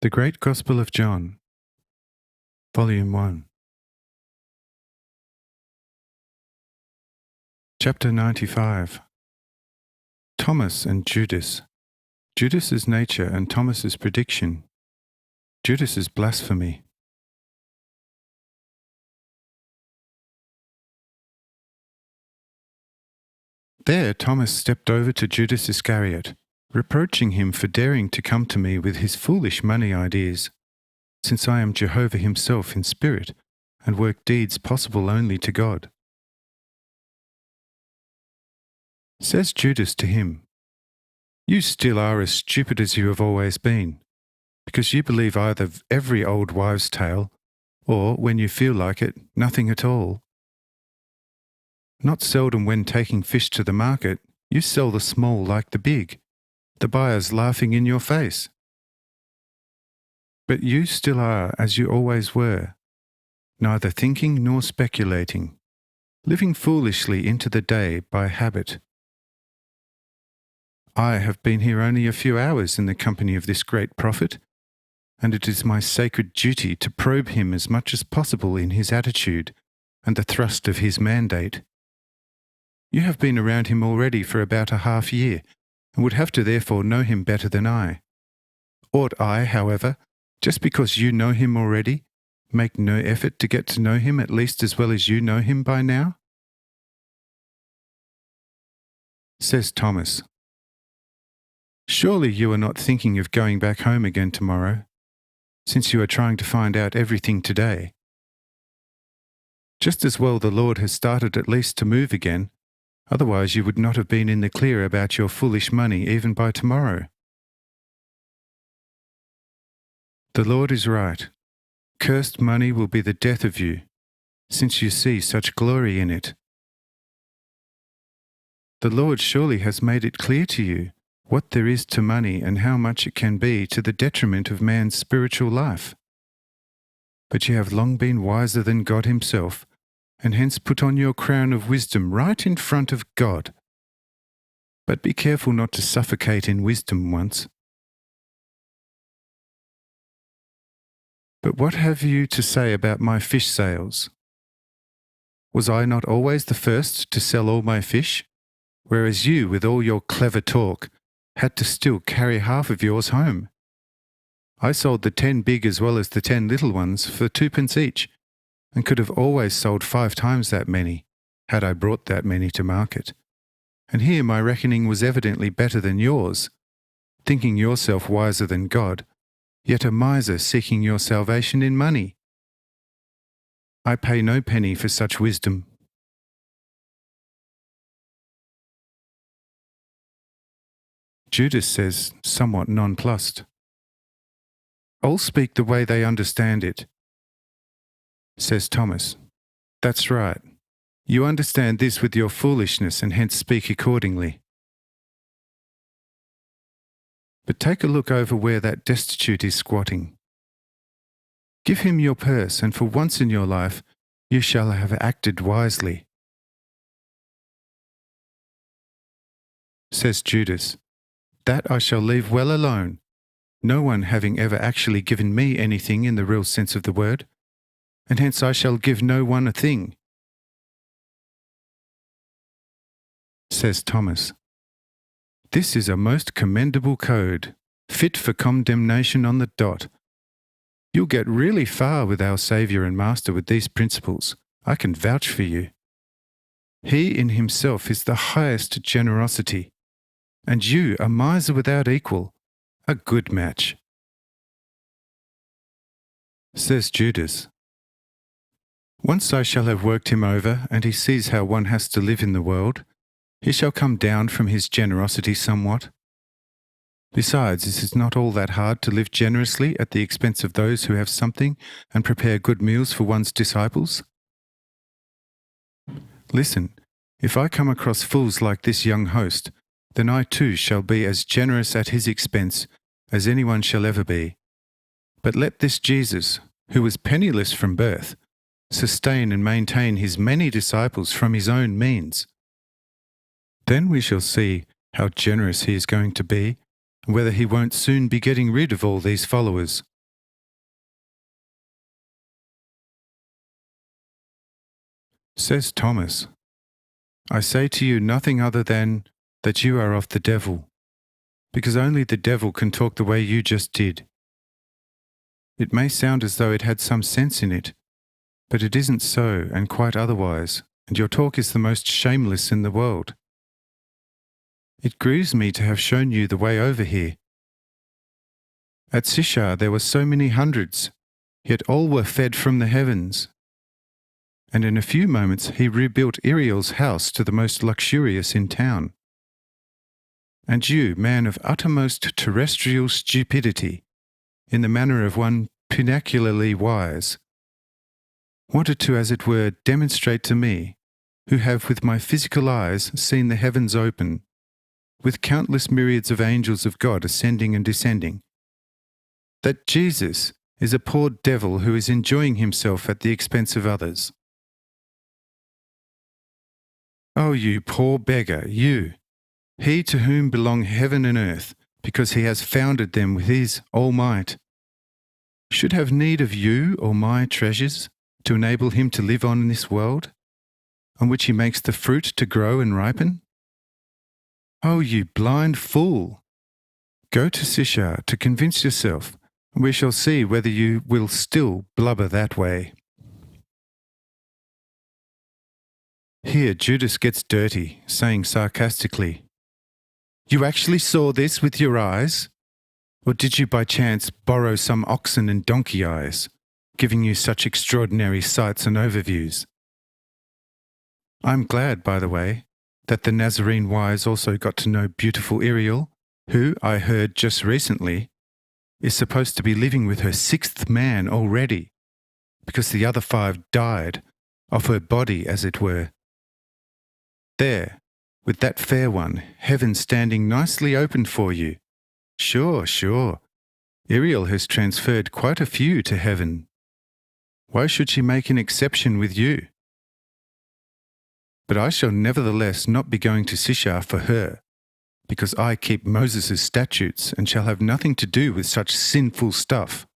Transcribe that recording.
The Great Gospel of John, Volume 1, Chapter 95. Thomas and Judas. Judas's nature and Thomas's prediction. Judas's blasphemy. There Thomas stepped over to Judas Iscariot, reproaching him for daring to come to me with his foolish money ideas, since I am Jehovah himself in spirit, and work deeds possible only to God. Says Judas to him, "You still are as stupid as you have always been, because you believe either every old wives' tale, or, when you feel like it, nothing at all. Not seldom when taking fish to the market, you sell the small like the big, the buyers laughing in your face. But you still are as you always were, neither thinking nor speculating, living foolishly into the day by habit. I have been here only a few hours in the company of this great prophet, and it is my sacred duty to probe him as much as possible in his attitude and the thrust of his mandate. You have been around him already for about a half year, and would have to therefore know him better than I. Ought I, however, just because you know him already, make no effort to get to know him at least as well as you know him by now?" Says Thomas, "Surely you are not thinking of going back home again tomorrow, since you are trying to find out everything today. Just as well the Lord has started at least to move again, otherwise you would not have been in the clear about your foolish money even by tomorrow. The Lord is right. Cursed money will be the death of you, since you see such glory in it. The Lord surely has made it clear to you what there is to money and how much it can be to the detriment of man's spiritual life. But you have long been wiser than God himself, and hence put on your crown of wisdom right in front of God. But be careful not to suffocate in wisdom once. But what have you to say about my fish sales? Was I not always the first to sell all my fish, whereas you, with all your clever talk, had to still carry half of yours home? I sold the 10 big as well as the 10 little ones for 2 pence each, and could have always sold 5 times that many, had I brought that many to market. And here my reckoning was evidently better than yours, thinking yourself wiser than God, yet a miser seeking your salvation in money. I pay no penny for such wisdom." Judas says, somewhat nonplussed, "All speak the way they understand it." Says Thomas, "That's right. You understand this with your foolishness and hence speak accordingly. But take a look over where that destitute is squatting. Give him your purse, and for once in your life you shall have acted wisely." Says Judas, "That I shall leave well alone, no one having ever actually given me anything in the real sense of the word, and hence I shall give no one a thing." Says Thomas, "This is a most commendable code, fit for condemnation on the dot. You'll get really far with our Saviour and Master with these principles. I can vouch for you. He in himself is the highest generosity, and you a miser without equal, a good match." Says Judas, "Once I shall have worked him over, and he sees how one has to live in the world, he shall come down from his generosity somewhat. Besides, it is not all that hard to live generously at the expense of those who have something and prepare good meals for one's disciples. Listen, if I come across fools like this young host, then I too shall be as generous at his expense as anyone shall ever be. But let this Jesus, who was penniless from birth, sustain and maintain his many disciples from his own means. Then we shall see how generous he is going to be, and whether he won't soon be getting rid of all these followers, Says Thomas, I say to you nothing other than that you are of the devil, because only the devil can talk the way you just did. It may sound as though it had some sense in it, but it isn't so and quite otherwise, and your talk is the most shameless in the world. It grieves me to have shown you the way over here. At Sishar there were so many hundreds, yet all were fed from the heavens. And in a few moments he rebuilt Iriel's house to the most luxurious in town. And you, man of uttermost terrestrial stupidity, in the manner of one pinacularly wise, wanted to, as it were, demonstrate to me, who have with my physical eyes seen the heavens open, with countless myriads of angels of God ascending and descending, that Jesus is a poor devil who is enjoying himself at the expense of others. Oh, you poor beggar, you, he to whom belong heaven and earth, because he has founded them with his all might, should have need of you or my treasures to enable him to live on in this world, on which he makes the fruit to grow and ripen? Oh, you blind fool! Go to Sishar to convince yourself, and we shall see whether you will still blubber that way. Here Judas gets dirty, saying sarcastically, You actually saw this with your eyes? Or did you by chance borrow some oxen and donkey eyes, giving you such extraordinary sights and overviews? I'm glad, by the way, that the Nazarene wise also got to know beautiful Iriel, who, I heard just recently, is supposed to be living with her 6th man already, because the other 5 died, of her body as it were. There, with that fair one, heaven standing nicely open for you. Sure. Iriel has transferred quite a few to heaven. Why should she make an exception with you? But I shall nevertheless not be going to Sishar for her, because I keep Moses' statutes and shall have nothing to do with such sinful stuff.